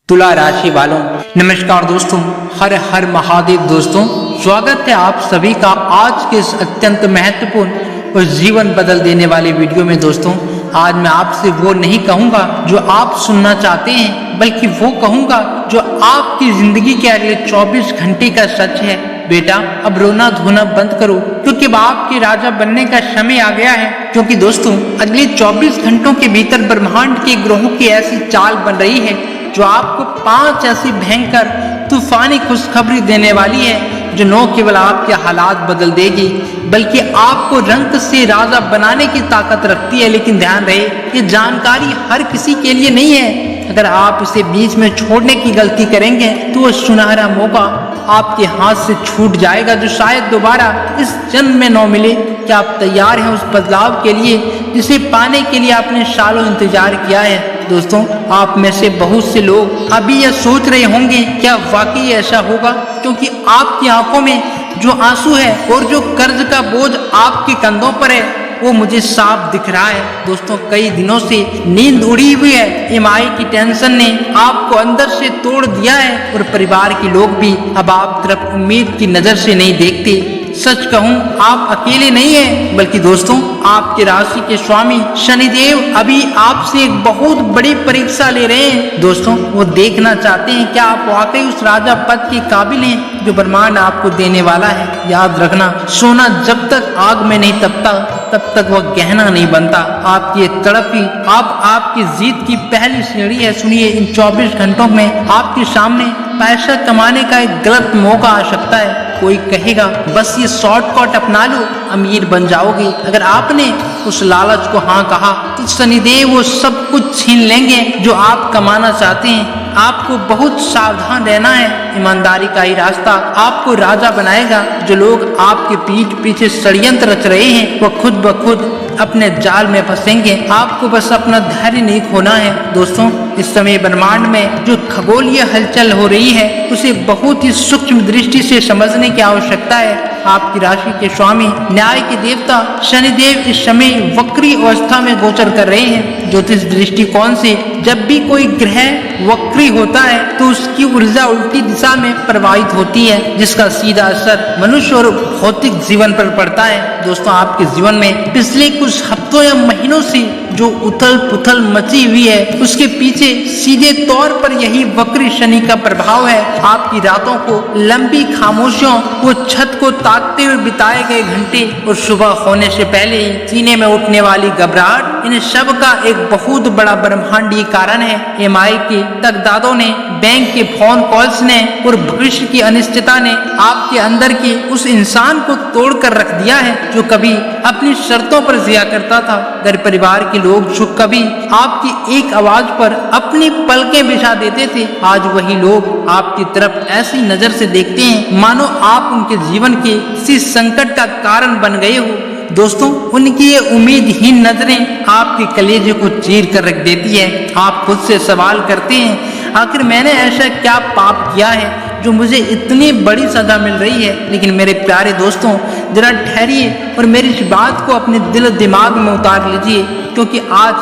तुला राशि वालों, नमस्कार दोस्तों, हर हर महादेव दोस्तों। स्वागत है आप सभी का आज के इस अत्यंत महत्वपूर्ण और जीवन बदल देने वाले वीडियो में। दोस्तों, आज मैं आपसे वो नहीं कहूँगा जो आप सुनना चाहते हैं, बल्कि वो कहूँगा जो आपकी जिंदगी के अगले 24 घंटे का सच है। बेटा, अब रोना धोना बंद करो, क्योंकि अब आपके राजा बनने का समय आ गया है। क्योंकि दोस्तों, अगले 24 घंटों के भीतर ब्रह्मांड के ग्रहों की ऐसी चाल बन रही है जो आपको 5 ऐसी भयंकर तूफानी खुशखबरी देने वाली है, जो न केवल आपके हालात बदल देगी, बल्कि आपको रंग से राजा बनाने की ताकत रखती है। लेकिन ध्यान रहे, ये जानकारी हर किसी के लिए नहीं है। अगर आप इसे बीच में छोड़ने की गलती करेंगे तो वो सुनहरा मौका आपके हाथ से छूट जाएगा, जो शायद दोबारा इस जन्म में न मिले। क्या आप तैयार हैं उस बदलाव के लिए जिसे पाने के लिए आपने सालों इंतजार किया है? दोस्तों, आप में से बहुत से लोग अभी यह सोच रहे होंगे, क्या वाकई ऐसा होगा? क्योंकि आपकी आंखों में जो आंसू है और जो कर्ज का बोझ आपके कंधों पर है, वो मुझे साफ दिख रहा है। दोस्तों, कई दिनों से नींद उड़ी हुई है। ईएमआई की टेंशन ने आपको अंदर से तोड़ दिया है और परिवार के लोग भी अब आप तरफ उम्मीद की नजर से नहीं देखते। सच कहूं, आप अकेले नहीं हैं, बल्कि दोस्तों, आपके राशि के स्वामी शनिदेव अभी आपसे एक बहुत बड़ी परीक्षा ले रहे हैं। दोस्तों, वो देखना चाहते हैं क्या आप वाकई उस राजा पद के काबिल हैं जो ब्रह्मांड आपको देने वाला है। याद रखना, सोना जब तक आग में नहीं तपता तब तक वह गहना नहीं बनता। आपकी ये तड़प ही आपकी जीत की पहली सीढ़ी है। सुनिए, इन 24 घंटों में आपके सामने पैसा कमाने का एक गलत मौका आ सकता है। कोई कहेगा बस ये शॉर्टकट अपना लो, अमीर बन जाओगे। अगर आपने उस लालच को हाँ कहा तो शनिदेव वो सब कुछ छीन लेंगे जो आप कमाना चाहते हैं। आपको बहुत सावधान रहना है। ईमानदारी का ही रास्ता आपको राजा बनाएगा। जो लोग आपके पीठ पीछे षड्यंत्र रच रहे हैं, वो खुद ब खुद अपने जाल में फंसेंगे। आपको बस अपना धैर्य नहीं खोना है। दोस्तों, इस समय ब्रह्मांड में जो खगोलीय हलचल हो रही है, उसे बहुत ही सूक्ष्म दृष्टि से समझने की आवश्यकता है। आपकी राशि के स्वामी न्याय के देवता शनिदेव इस समय वक्री अवस्था में गोचर कर रहे हैं। ज्योतिष दृष्टिकोण से जब भी कोई ग्रह वक्री होता है तो उसकी ऊर्जा उल्टी दिशा में प्रवाहित होती है, जिसका सीधा असर मनुष्य और भौतिक जीवन पर पड़ता है। दोस्तों, आपके जीवन में पिछले कुछ हफ्तों या महीनों से जो उथल पुथल मची हुई है, उसके पीछे सीधे तौर पर यही वक्री शनि का प्रभाव है। आपकी रातों को लंबी खामोशियों, वो छत को ताकते हुए बिताए गए घंटे और सुबह होने से पहले ही सीने में उठने वाली घबराहट, इन सब का एक बहुत बड़ा ब्रह्मांडीय कारण है। ईएमआई के तकदादों ने, बैंक के फोन कॉल्स ने और भविष्य की अनिश्चितता ने आपके अंदर के उस इंसान को तोड़ कर रख दिया है जो कभी अपनी शर्तों पर जिया करता था। घर परिवार के लोग जो कभी आपकी एक आवाज पर अपनी पलकें बिछा देते थे, आज वही लोग आपकी तरफ ऐसी नजर से देखते हैं मानो आप उनके जीवन के किसी संकट का कारण बन गए हो। दोस्तों, उनकी ये उम्मीदहीन नजरें आपके कलेजे को चीर कर रख देती है। आप खुद से सवाल करते हैं, आखिर मैंने ऐसा क्या पाप किया है जो मुझे इतनी बड़ी सजा मिल रही है? लेकिन मेरे प्यारे दोस्तों, जरा ठहरिए और मेरी इस बात को अपने दिल दिमाग में उतार लीजिए, क्योंकि आज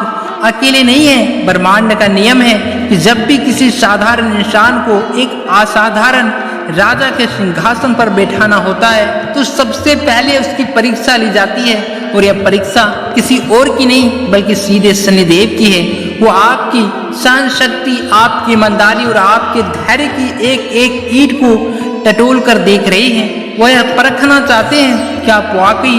अकेले नहीं है। ब्रह्मांड का नियम है कि जब भी किसी साधारण इंसान को एक असाधारण राजा के सिंहासन पर बैठाना होता है तो सबसे पहले उसकी परीक्षा ली जाती है। और यह परीक्षा किसी और की नहीं, बल्कि सीधे शनिदेव की है। वो आपकी सहन शक्ति, आपकी ईमानदारी और आपके धैर्य की एक एक ईंट को टटोल कर देख रहे हैं। वह यह परखना चाहते हैं कि आप वाकई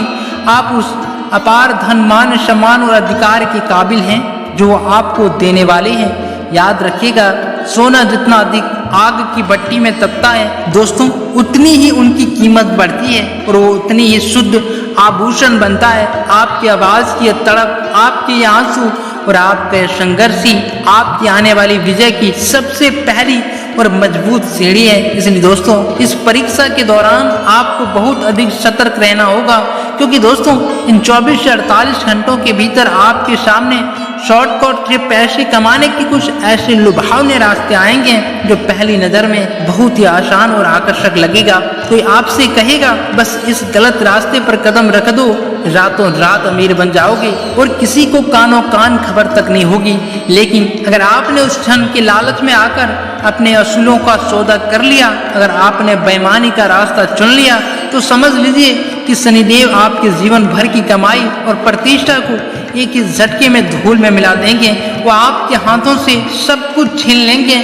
आप उस अपार धन, मान, सम्मान और अधिकार के काबिल हैं जो आपको देने वाले हैं। याद रखिएगा, सोना जितना अधिक आग की भट्टी में तपता है, दोस्तों, उतनी ही उनकी कीमत बढ़ती है और वो उतनी ही शुद्ध आभूषण बनता है। आपकी आवाज की तड़प, आपके आंसू और आपका संघर्ष ही आपकी आने वाली विजय की सबसे पहली और मजबूत सीढ़ी है। इसलिए दोस्तों, इस परीक्षा के दौरान आपको बहुत अधिक सतर्क रहना होगा, क्योंकि दोस्तों, इन 24 से 48 घंटों के भीतर आपके सामने शॉर्टकट से पैसे कमाने के कुछ ऐसे लुभावने रास्ते आएंगे जो पहली नजर में बहुत ही आसान और आकर्षक लगेगा। कोई आपसे कहेगा बस इस गलत रास्ते पर कदम रख दो, रातों रात अमीर बन जाओगे और किसी को कानों कान खबर तक नहीं होगी। लेकिन अगर आपने उस क्षण के लालच में आकर अपने असूलों का सौदा कर लिया, अगर आपने बेईमानी का रास्ता चुन लिया, तो समझ लीजिए कि शनिदेव आपके जीवन भर की कमाई और प्रतिष्ठा को एक ही झटके में धूल में मिला देंगे। वो आपके हाथों से सब कुछ छीन लेंगे।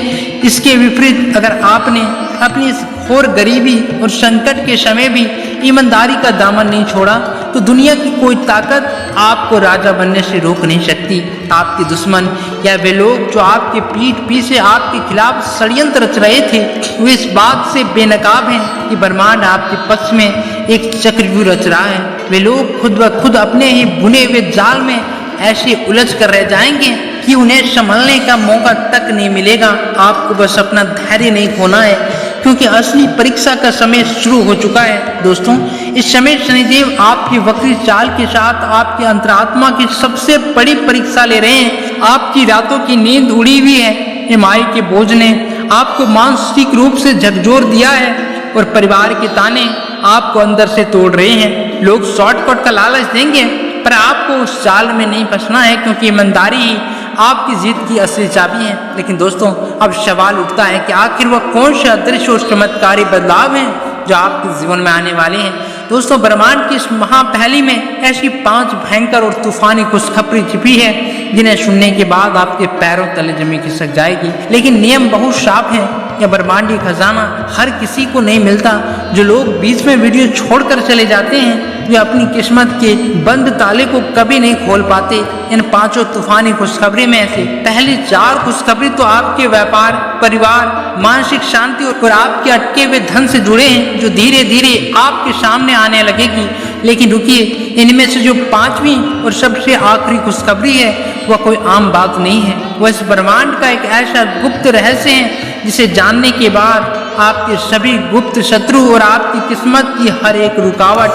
इसके विपरीत अगर आपने अपनी इस घोर गरीबी और संकट के समय भी ईमानदारी का दामन नहीं छोड़ा, तो दुनिया की कोई ताकत आपको राजा बनने से रोक नहीं सकती। आपके दुश्मन या वे लोग जो आपके पीठ पीछे आपके खिलाफ षड्यंत्र रच रहे थे, वो इस बात से बेनकाब हैं कि ब्रह्मांड आपके पक्ष में एक चक्रव्यूह रच रहा है। वे लोग खुद ब खुद अपने ही बुने हुए जाल में ऐसे उलझ कर रह जाएंगे कि उन्हें संभलने का मौका तक नहीं मिलेगा। आपको बस अपना धैर्य नहीं खोना है, क्योंकि असली परीक्षा का समय शुरू हो चुका है। दोस्तों, इस समय शनिदेव आपकी वक्री चाल के साथ आपकी अंतरात्मा की सबसे बड़ी परीक्षा ले रहे हैं। आपकी रातों की नींद उड़ी हुई है। ईएमआई के बोझ ने आपको मानसिक रूप से झकझोर दिया है और परिवार के ताने आपको अंदर से तोड़ रहे हैं। लोग शॉर्टकट का लालच देंगे, पर आपको उस जाल में नहीं फंसना है, क्योंकि ईमानदारी ही आपकी जीत की असली चाबी है। लेकिन दोस्तों, अब सवाल उठता है कि आखिर वह कौन से अदृश्य और चमत्कारी बदलाव हैं जो आपके जीवन में आने वाले हैं। दोस्तों, ब्रह्मांड की इस महापहली में ऐसी 5 भयंकर और तूफानी खुशखबरी छिपी है, जिन्हें सुनने के बाद आपके पैरों तले जमीन खिसक जाएगी। लेकिन नियम बहुत साफ है। यह ब्रह्मांडी खजाना हर किसी को नहीं मिलता। जो लोग बीच में वीडियो छोड़कर चले जाते हैं, वे अपनी किस्मत के बंद ताले को कभी नहीं खोल पाते। इन 5 तूफानी खुशखबरी में से पहली 4 खुशखबरी तो आपके व्यापार, परिवार, मानसिक शांति और आपके अटके हुए धन से जुड़े हैं, जो धीरे धीरे आपके सामने आने लगेगी। लेकिन रुकिए, इनमें से जो 5वीं और सबसे आखिरी खुशखबरी है, वह कोई आम बात नहीं है। वह इस ब्रह्मांड का एक ऐसा गुप्त रहस्य है जिसे जानने के बाद आपके सभी गुप्त शत्रु और आपकी किस्मत की हर एक रुकावट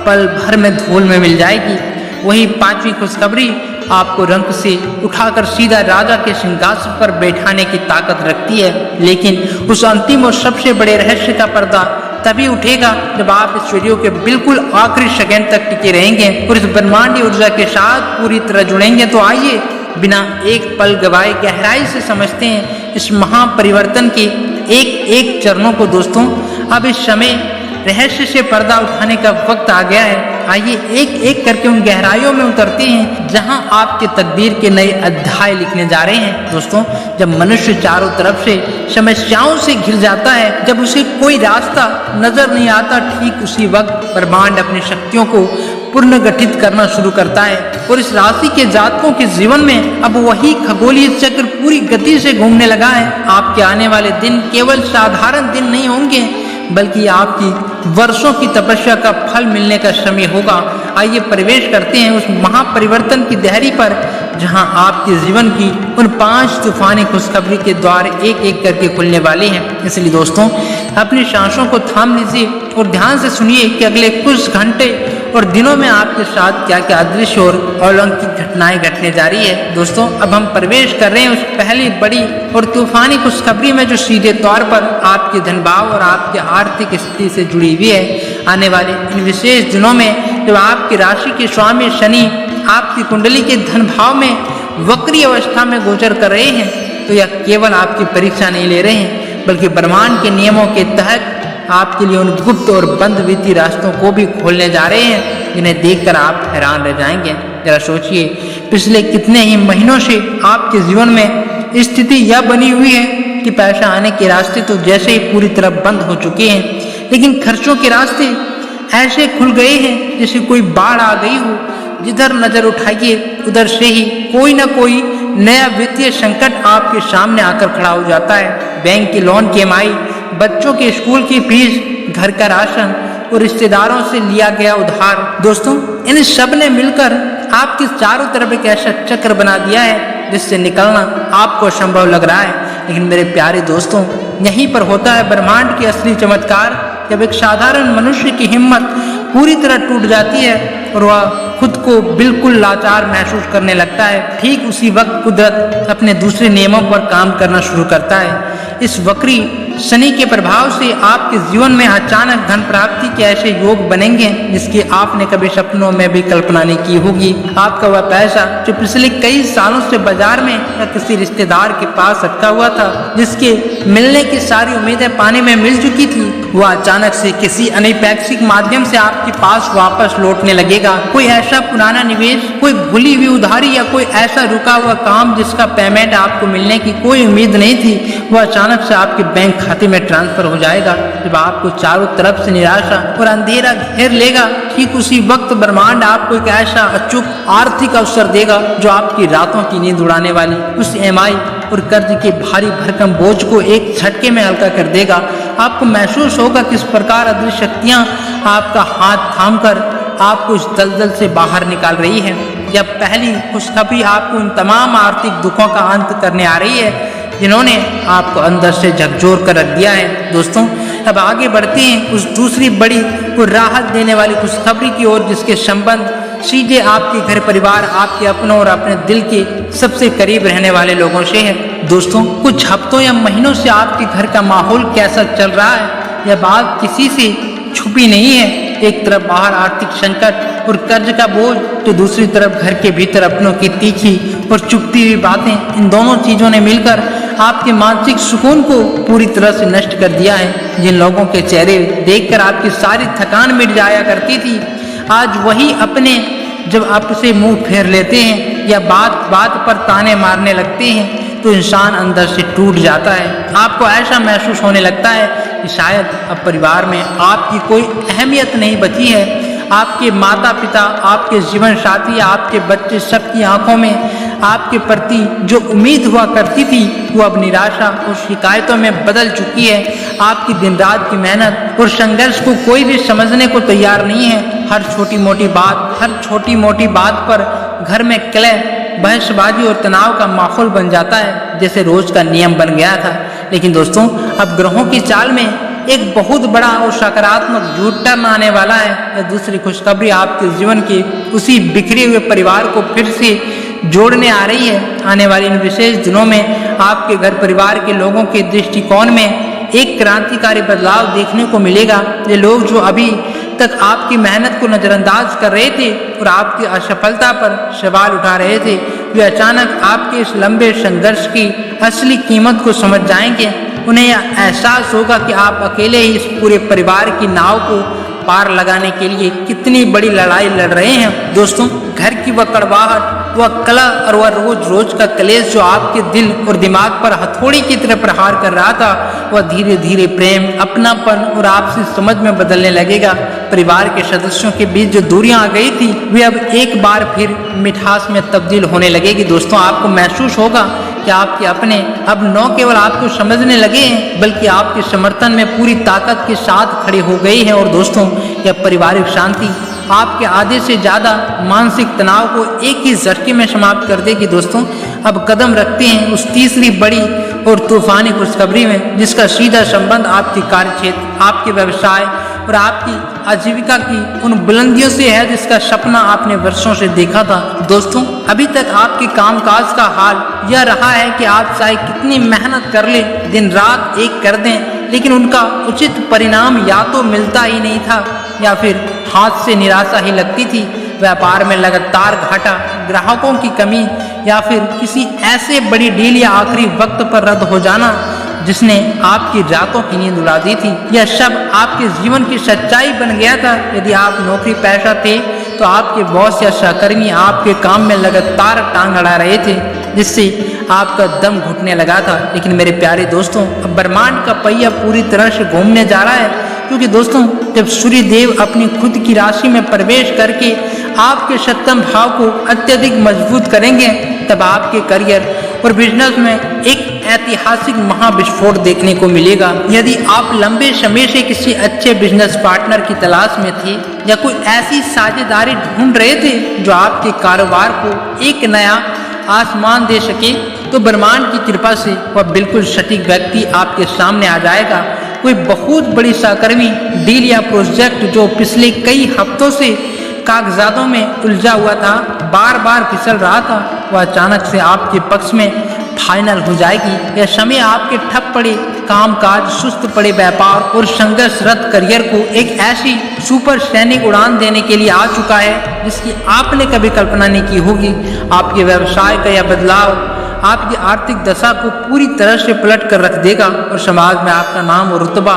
पल भर में धूल में मिल जाएगी। वही 5वीं खुशखबरी आपको रंक से उठाकर सीधा राजा के सिंहासन पर बैठाने की ताकत रखती है। लेकिन उस अंतिम और सबसे बड़े रहस्य का पर्दा तभी उठेगा जब आप इस वीडियो के बिल्कुल आखिरी सेकंड तक टिके रहेंगे और इस ब्रह्मांडी ऊर्जा के साथ पूरी तरह जुड़ेंगे। तो आइए, बिना एक पल गवाए गहराई से समझते हैं इस महापरिवर्तन के एक एक चरणों को। दोस्तों, अब इस समय रहस्य से पर्दा उठाने का वक्त आ गया है। आइए एक एक करके उन गहराइयों में उतरते हैं जहां आपके तकदीर के नए अध्याय लिखने जा रहे हैं। दोस्तों, जब मनुष्य चारों तरफ से समस्याओं से घिर जाता है, जब उसे कोई रास्ता नजर नहीं आता, ठीक उसी वक्त ब्रह्मांड अपनी शक्तियों को पुनर्गठित करना शुरू करता है। और इस राशि के जातकों के जीवन में अब वही खगोलीय चक्र पूरी गति से घूमने लगा है। आपके आने वाले दिन केवल साधारण दिन नहीं होंगे, बल्कि आपकी वर्षों की तपस्या का फल मिलने का समय होगा। आइए प्रवेश करते हैं उस महापरिवर्तन की दहरी पर, जहां आपके जीवन की उन 5 तूफानी खुशखबरी के द्वार एक एक करके खुलने वाले हैं। इसलिए दोस्तों, अपनी सांसों को थाम लीजिए और ध्यान से सुनिए कि अगले कुछ घंटे और दिनों में आपके साथ क्या क्या अदृश्य और अलौकिक घटनाएं घटने जा रही है। दोस्तों, अब हम प्रवेश कर रहे हैं उस पहली बड़ी और तूफानी खुशखबरी में, जो सीधे तौर पर आपके धन भाव और आपके आर्थिक स्थिति से जुड़ी हुई है। आने वाले इन विशेष दिनों में जब आपकी राशि के स्वामी शनि आपकी कुंडली के धन भाव में वक्री अवस्था में गोचर कर रहे हैं, तो यह केवल आपकी परीक्षा नहीं ले रहे हैं, बल्कि ब्रह्मांड के नियमों के तहत आपके लिए उन गुप्त और बंद वित्तीय रास्तों को भी खोलने जा रहे हैं, जिन्हें देखकर आप हैरान रह जाएंगे। जरा सोचिए, पिछले कितने ही महीनों से आपके जीवन में स्थिति यह बनी हुई है कि पैसा आने के रास्ते तो जैसे ही पूरी तरह बंद हो चुके हैं, लेकिन खर्चों के रास्ते ऐसे खुल गए हैं जैसे कोई बाढ़ आ गई हो। जिधर नजर उठाइए उधर से ही कोई ना कोई नया वित्तीय संकट आपके सामने आकर खड़ा हो जाता है। बैंक के लोन की ईएमआई, बच्चों के स्कूल की फीस, घर का राशन और रिश्तेदारों से लिया गया उधार। दोस्तों, इन सब ने मिलकर आपके चारों तरफ एक ऐसा चक्र बना दिया है जिससे निकलना आपको असंभव लग रहा है। लेकिन मेरे प्यारे दोस्तों, यहीं पर होता है ब्रह्मांड की असली चमत्कार, जब एक साधारण मनुष्य की हिम्मत पूरी तरह टूट जाती है और वह खुद को बिल्कुल लाचार महसूस करने लगता है। ठीक उसी वक्त कुदरत अपने दूसरे नियमों पर काम करना शुरू करता है। इस वक्री शनि के प्रभाव से आपके जीवन में अचानक धन प्राप्ति के ऐसे योग बनेंगे जिसकी आपने कभी सपनों में भी कल्पना नहीं की होगी। आपका वह पैसा जो पिछले कई सालों से बाजार में या किसी रिश्तेदार के पास अटका हुआ था, जिसके मिलने की सारी उम्मीदें पानी में मिल चुकी थी, वह अचानक से किसी अनपेक्षित माध्यम से आपके पास वापस लौटने लगेगा। कोई ऐसा पुराना निवेश, कोई भूली हुई उधारी या कोई ऐसा रुका हुआ काम जिसका पेमेंट आपको मिलने की कोई उम्मीद नहीं थी, वह अचानक से आपके बैंक खाते में ट्रांसफर हो जाएगा। जब आपको चारों तरफ से निराशा और अंधेरा घेर लेगा, ठीक उसी वक्त ब्रह्मांड आपको एक ऐसा अचूक आर्थिक अवसर देगा जो आपकी रातों की नींद उड़ाने वाली उस EMI और कर्ज के भारी भरकम बोझ को एक झटके में हल्का कर देगा। आपको महसूस होगा किस प्रकार अदृश्य शक्तियां आपका हाथ थामकर आपको इस दलदल से बाहर निकाल रही है। यह पहली खुशखबरी आपको इन तमाम आर्थिक दुखों का अंत करने आ रही है जिन्होंने आपको अंदर से झकझोर कर रख दिया है। दोस्तों, अब आगे बढ़ते हैं उस दूसरी बड़ी और राहत देने वाली खुशखबरी की ओर, जिसके संबंध सीधे आपके घर परिवार, आपके अपनों और अपने दिल के सबसे करीब रहने वाले लोगों से है। दोस्तों, कुछ हफ्तों या महीनों से आपके घर का माहौल कैसा चल रहा है, यह बात किसी से छुपी नहीं है। एक तरफ बाहर आर्थिक संकट और कर्ज का बोझ, तो दूसरी तरफ घर के भीतर अपनों की तीखी और चुभती हुई बातें, इन दोनों चीजों ने मिलकर आपके मानसिक सुकून को पूरी तरह से नष्ट कर दिया है। जिन लोगों के चेहरे देखकर आपकी सारी थकान मिट जाया करती थी, आज वही अपने जब आपसे मुंह फेर लेते हैं या बात बात पर ताने मारने लगते हैं, तो इंसान अंदर से टूट जाता है। आपको ऐसा महसूस होने लगता है कि शायद अब परिवार में आपकी कोई अहमियत नहीं बची है। आपके माता पिता, आपके जीवन साथी, आपके बच्चे, सबकी आंखों में आपके प्रति जो उम्मीद हुआ करती थी, वो अब निराशा और शिकायतों में बदल चुकी है। आपकी दिन रात की मेहनत और संघर्ष को कोई भी समझने को तैयार नहीं है। हर छोटी मोटी बात पर घर में कलह, बहसबाजी और तनाव का माहौल बन जाता है, जैसे रोज का नियम बन गया था। लेकिन दोस्तों, अब ग्रहों की चाल में एक बहुत बड़ा और सकारात्मक U-टर्न आने वाला है। यह दूसरी खुशखबरी आपके जीवन के उसी बिखरे हुए परिवार को फिर से जोड़ने आ रही है। आने वाले इन विशेष दिनों में आपके घर परिवार के लोगों के दृष्टिकोण में एक क्रांतिकारी बदलाव देखने को मिलेगा। ये लोग जो अभी तक आपकी मेहनत को नजरअंदाज कर रहे थे और आपकी असफलता पर सवाल उठा रहे थे, वे अचानक आपके इस लंबे संघर्ष की असली कीमत को समझ जाएंगे। उन्हें यह एहसास होगा कि आप अकेले ही इस पूरे परिवार की नाव को पार लगाने के लिए कितनी बड़ी लड़ाई लड़ रहे हैं। दोस्तों, घर की वह कड़वाहट, वह कला और वह रोज रोज का कलेश जो आपके दिल और दिमाग पर हथौड़ी की तरह प्रहार कर रहा था, वह धीरे धीरे प्रेम, अपनापन और आपसी समझ में बदलने लगेगा। परिवार के सदस्यों के बीच जो दूरियां आ गई थी, वे अब एक बार फिर मिठास में तब्दील होने लगेगी। दोस्तों, आपको महसूस होगा कि आपके अपने अब न केवल आपको समझने लगे हैं, बल्कि आपके समर्थन में पूरी ताकत के साथ खड़े हो गई हैं। और दोस्तों, यह पारिवारिक शांति आपके आधे से ज़्यादा मानसिक तनाव को एक ही झटके में समाप्त कर देगी। दोस्तों, अब कदम रखते हैं उस तीसरी बड़ी और तूफानी खुशखबरी में, जिसका सीधा संबंध आपके कार्यक्षेत्र, आपके व्यवसाय और आपकी आजीविका की उन बुलंदियों से है जिसका सपना आपने वर्षों से देखा था। दोस्तों, अभी तक आपके कामकाज का हाल यह रहा है कि आप चाहे कितनी मेहनत कर लें, दिन रात एक कर दें, लेकिन उनका उचित परिणाम या तो मिलता ही नहीं था या फिर हाथ से निराशा ही लगती थी। व्यापार में लगातार घाटा, ग्राहकों की कमी या फिर किसी ऐसे बड़ी डील या आखिरी वक्त पर रद्द हो जाना जिसने आपकी रातों की नींद उड़ा दी थी, यह सब आपके जीवन की सच्चाई बन गया था। यदि आप नौकरी पेशा थे तो आपके बॉस या सहकर्मी आपके काम में लगातार टांग अड़ा रहे थे, जिससे आपका दम घुटने लगा था। लेकिन मेरे प्यारे दोस्तों, अब ब्रह्मांड का पहिया पूरी तरह से घूमने जा रहा है, क्योंकि दोस्तों, जब सूर्य देव अपनी खुद की राशि में प्रवेश करके आपके सप्तम भाव को अत्यधिक मजबूत करेंगे, तब आपके करियर और बिजनेस में एक ऐतिहासिक महाविस्फोट देखने को मिलेगा। यदि आप लंबे समय से किसी अच्छे बिजनेस पार्टनर की तलाश में थे या कोई ऐसी साझेदारी ढूंढ रहे थे जो आपके कारोबार को एक नया आसमान दे सके, तो ब्रह्मांड की कृपा से वह बिल्कुल सटीक व्यक्ति आपके सामने आ जाएगा। कोई बहुत बड़ी सहकर्मी डील या प्रोजेक्ट जो पिछले कई हफ्तों से कागजातों में उलझा हुआ था, बार बार फिसल रहा था, वह अचानक से आपके पक्ष में फाइनल हो जाएगी। यह समय आपके ठप पड़े कामकाज, सुस्त पड़े व्यापार और संघर्षरत करियर को एक ऐसी सुपर सैनिक उड़ान देने के लिए आ चुका है जिसकी आपने कभी कल्पना नहीं की होगी। आपके व्यवसाय का यह बदलाव आपकी आर्थिक दशा को पूरी तरह से पलट कर रख देगा और समाज में आपका नाम और रुतबा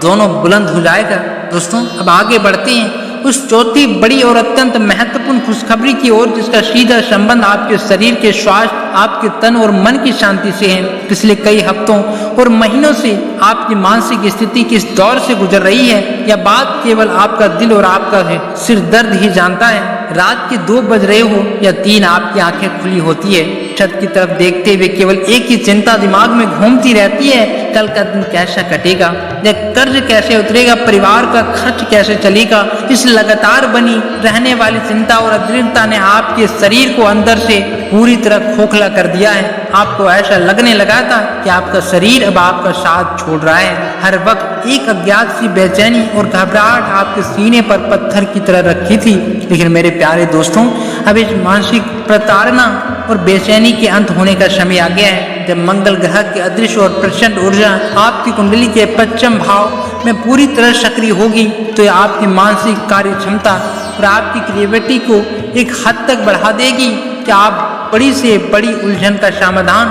दोनों बुलंद हो जाएगा। दोस्तों, अब आगे बढ़ते हैं उस चौथी बड़ी और अत्यंत महत्वपूर्ण खुशखबरी की ओर, जिसका सीधा संबंध आपके शरीर के स्वास्थ्य, आपके तन और मन की शांति से है। पिछले कई हफ्तों और महीनों से आपकी मानसिक स्थिति किस दौर से गुजर रही है, यह बात केवल आपका दिल और आपका सिर दर्द ही जानता है। रात के 2 बज रहे हो या 3, आपकी आंखें खुली होती है। छत की तरफ देखते हुए केवल एक ही चिंता दिमाग में घूमती रहती है, कल का दिन कैसा कटेगा, या कर्ज कैसे उतरेगा, परिवार का खर्च कैसे चलेगा। इस लगातार बनी रहने वाली चिंता और अदृढ़ता ने आपके शरीर को अंदर से पूरी तरह खोखला कर दिया है। आपको ऐसा लगने लगा था कि आपका शरीर अब आपका साथ छोड़ रहा है। हर वक्त एक अज्ञात सी बेचैनी और घबराहट आपके सीने पर पत्थर की तरह रखी थी। लेकिन मेरे प्यारे दोस्तों, अब इस मानसिक प्रताड़ना और बेचैनी के अंत होने का समय आ गया है, जब मंगल ग्रह की अदृश्य और प्रचंड ऊर्जा आपकी कुंडली के पश्चिम भाव में पूरी तरह सक्रिय होगी, तो यह आपकी मानसिक कार्य क्षमता और आपकी क्रिएटिविटी को एक हद तक बढ़ा देगी कि आप बड़ी से बड़ी उलझन का समाधान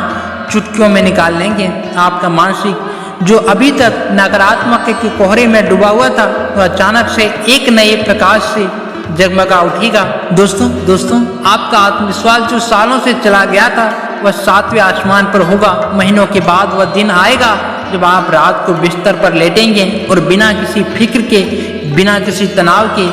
चुटकियों में निकाल लेंगे। आपका मानसिक जो अभी तक नकारात्मक के कोहरे में डूबा हुआ था, वह अचानक से एक नए प्रकाश से जगमगा उठेगा। दोस्तों, आपका आत्मविश्वास जो सालों से चला गया था, वह 7वें आसमान पर होगा। महीनों के बाद वह दिन आएगा जब आप रात को बिस्तर पर लेटेंगे और बिना किसी फिक्र के, बिना किसी तनाव के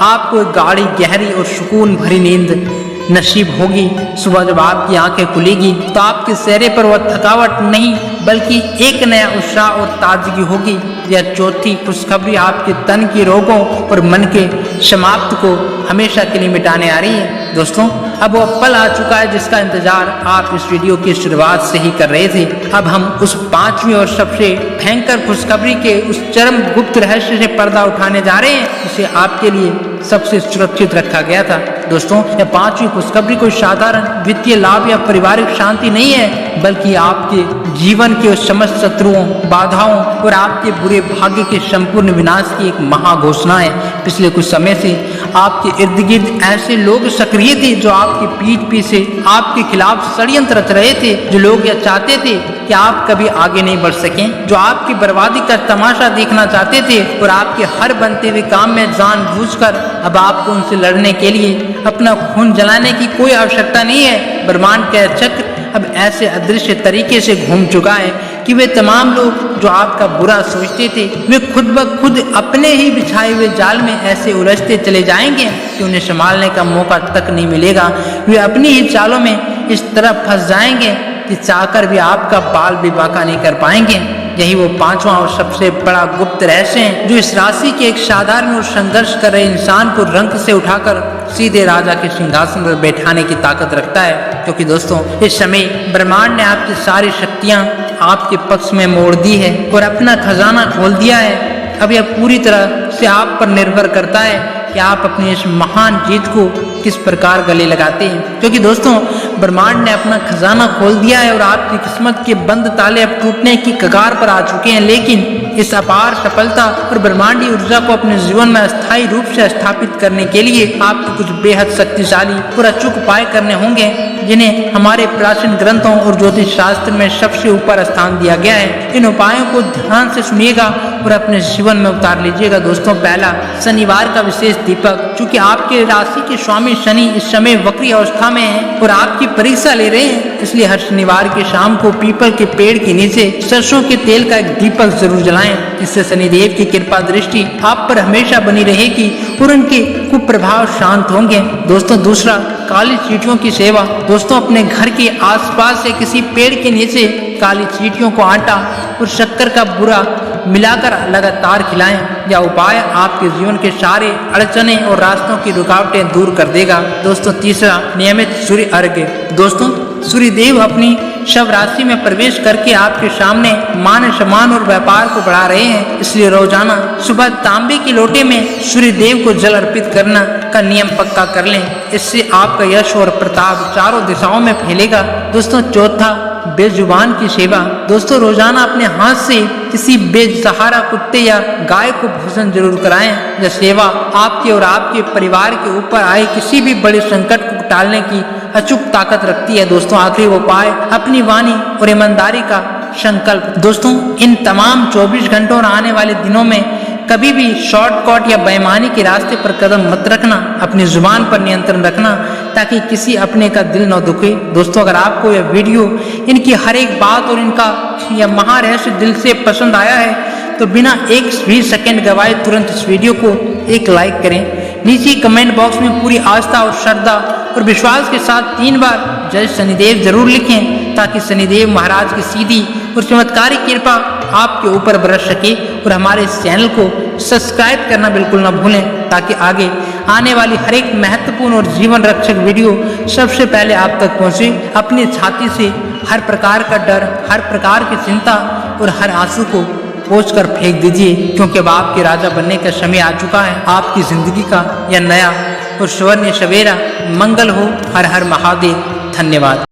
आपको एक गाढ़ी, गहरी और सुकून भरी नींद नसीब होगी। सुबह जब आपकी आंखें खुलेगी तो आपके चेहरे पर वह थकावट नहीं, बल्कि एक नया उत्साह और ताजगी होगी। यह चौथी खुशखबरी आपके तन के रोगों और मन के समाप्त को हमेशा के लिए मिटाने आ रही है। दोस्तों, अब वह पल आ चुका है जिसका इंतजार आप इस वीडियो की शुरुआत से ही कर रहे थे। अब हम उस 5वीं और सबसे भयंकर खुशखबरी के उस चरम गुप्त रहस्य से पर्दा उठाने जा रहे हैं, जिसे आपके लिए सबसे सुरक्षित रखा गया था। दोस्तों, यह 5वीं खुशखबरी कोई साधारण वित्तीय लाभ या पारिवारिक शांति नहीं है, बल्कि आपके जीवन के समस्त शत्रुओं, बाधाओं और आपके बुरे भाग्य के संपूर्ण विनाश की एक महाघोषणा है। पिछले कुछ समय से आपके इर्द गिर्द ऐसे लोग सक्रिय थे जो आपकी पीठ पीछे आपके खिलाफ षड्यंत्र रच रहे थे, जो लोग यह चाहते थे कि आप कभी आगे नहीं बढ़ सकें, जो आपकी बर्बादी का तमाशा देखना चाहते थे और आपके हर बनते हुए काम में जानबूझकर अब आपको उनसे लड़ने के लिए अपना खून जलाने की कोई आवश्यकता नहीं है। ब्रह्मांड का चक्र अब ऐसे अदृश्य तरीके से घूम चुका है कि वे तमाम लोग जो आपका बुरा सोचते थे, वे खुद ब खुद अपने ही बिछाए हुए जाल में ऐसे उलझते चले जाएंगे कि उन्हें संभालने का मौका तक नहीं मिलेगा। वे अपनी ही चालों में इस तरह फंस जाएंगे कि चाहकर भी आपका बाल भी बांका नहीं कर पाएंगे। यही वो 5वां और सबसे बड़ा गुप्त रहस्य है जो इस राशि के एक साधारण और संघर्ष कर रहे इंसान को रंक से उठाकर सीधे राजा के सिंहासन पर बैठाने की ताकत रखता है। क्योंकि दोस्तों, इस समय ब्रह्मांड ने आपकी सारी शक्तियां आपके पक्ष में मोड़ दी है और अपना खजाना खोल दिया है। अब यह पूरी तरह से आप पर निर्भर करता है कि आप अपनी इस महान जीत को किस प्रकार गले लगाते हैं। क्योंकि दोस्तों, ब्रह्मांड ने अपना खजाना खोल दिया है और आपकी किस्मत के बंद ताले अब टूटने की कगार पर आ चुके हैं। लेकिन इस अपार सफलता और ब्रह्मांडीय ऊर्जा को अपने जीवन में अस्थायी रूप से स्थापित करने के लिए आपको कुछ बेहद शक्तिशाली और अचूक उपाय करने होंगे, जिन्हें हमारे प्राचीन ग्रंथों और ज्योतिष शास्त्र में सबसे ऊपर स्थान दिया गया है। इन उपायों को ध्यान से सुनिएगा और अपने जीवन में उतार लीजिएगा। दोस्तों, पहला, शनिवार का विशेष दीपक। चूंकि आपके राशि के स्वामी शनि इस समय वक्री अवस्था में है और आपकी परीक्षा ले रहे हैं, इसलिए हर शनिवार के शाम को पीपल के पेड़ के नीचे सरसों के तेल का एक दीपक जरूर जलाएं। इससे शनिदेव की कृपा दृष्टि आप पर हमेशा बनी रहेगी और उनके कुप्रभाव शांत होंगे। दोस्तों, दूसरा, काली चींटियों की सेवा। दोस्तों, अपने घर के आसपास से किसी पेड़ के नीचे काली चींटियों को आटा और शक्कर का बुरा मिलाकर लगातार खिलाएं। यह उपाय आपके जीवन के सारे अड़चने और रास्तों की रुकावटें दूर कर देगा। दोस्तों, तीसरा, नियमित सूर्य अर्घ्य। दोस्तों, सूर्य देव अपनी शव राशि में प्रवेश करके आपके सामने मान सम्मान और व्यापार को बढ़ा रहे हैं। इसलिए रोजाना सुबह तांबे के लोटे में सूर्य देव को जल अर्पित करना का नियम पक्का कर लें, इससे आपका यश और प्रताप चारों दिशाओं में फैलेगा। दोस्तों चौथा, बेजुबान की सेवा। दोस्तों रोजाना अपने हाथ से किसी बेसहारा कुत्ते या गाय को भोजन जरूर कराएं। यह सेवा आपके और आपके परिवार के ऊपर आए किसी भी बड़े संकट को टालने की अचूक ताकत रखती है। दोस्तों आखिरी उपाय, अपनी वाणी और ईमानदारी का संकल्प। दोस्तों इन तमाम 24 घंटों और आने वाले दिनों में कभी भी शॉर्टकट या बेईमानी के रास्ते पर कदम मत रखना। अपनी जुबान पर नियंत्रण रखना ताकि किसी अपने का दिल न दुखे। दोस्तों अगर आपको यह वीडियो, इनकी हर एक बात और इनका यह महारहस्य दिल से पसंद आया है तो बिना एक भी सेकंड गवाए तुरंत इस वीडियो को एक लाइक करें। नीचे कमेंट बॉक्स में पूरी आस्था और श्रद्धा और विश्वास के साथ 3 बार जय शनिदेव जरूर लिखें ताकि शनिदेव महाराज की सीधी और चमत्कारी कृपा आपके ऊपर बरस सके। और हमारे इस चैनल को सब्सक्राइब करना बिल्कुल ना भूलें ताकि आगे आने वाली हर एक महत्वपूर्ण और जीवन रक्षक वीडियो सबसे पहले आप तक पहुंचे। अपनी छाती से हर प्रकार का डर, हर प्रकार की चिंता और हर आंसू को पोंछ कर फेंक दीजिए, क्योंकि अब आपके राजा बनने का समय आ चुका है। आपकी जिंदगी का यह नया और स्वर्ण सवेरा मंगल हो। हर हर महादेव। धन्यवाद।